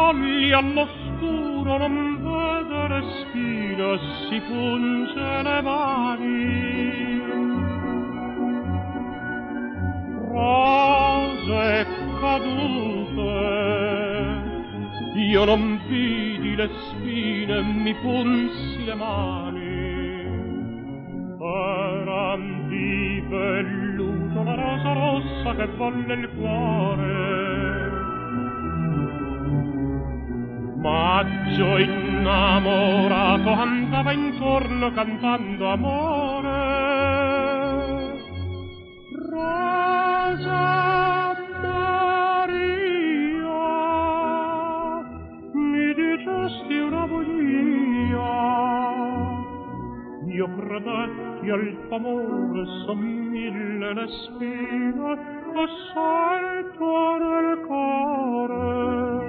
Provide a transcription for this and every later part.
crolli all'oscuro, non vede le spine, si punge le mani. Rose cadute, io non vidi le spine, mi punsi le mani. Eran di velluto la rosa rossa che volle il cuore. Maggio innamorato andava intorno cantando amore. Rosa Maria, mi dicesti una bugia. Io credetti al tuo amore, son mille le spine che sento nel cuore.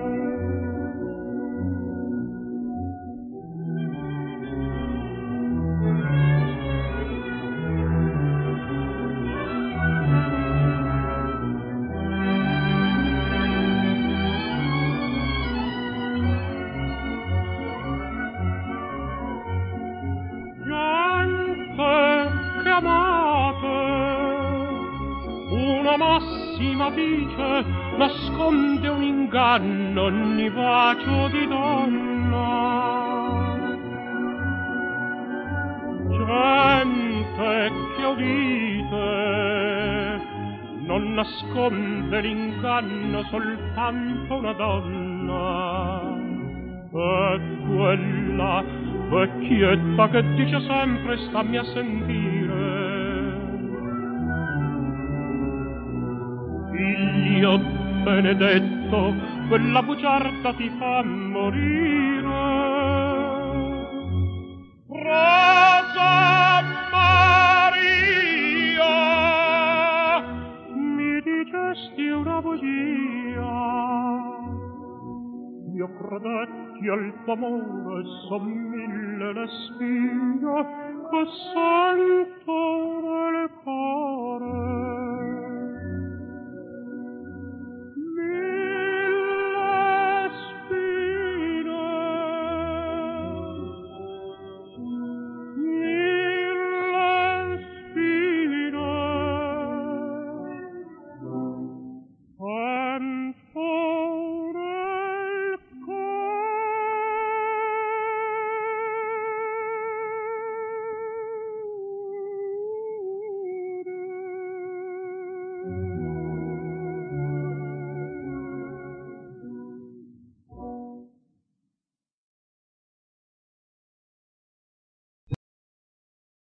Amate, una massima dice, nasconde un inganno ogni bacio di donna. Gente che udite, non nasconde l'inganno soltanto una donna. E quella vecchietta che dice sempre stammi a sentire. Figlio benedetto, quella bugiarda ti fa morire. Rosa Maria, mi dicesti una bugia. Io credetti al tuo amore, son mille le spine che sento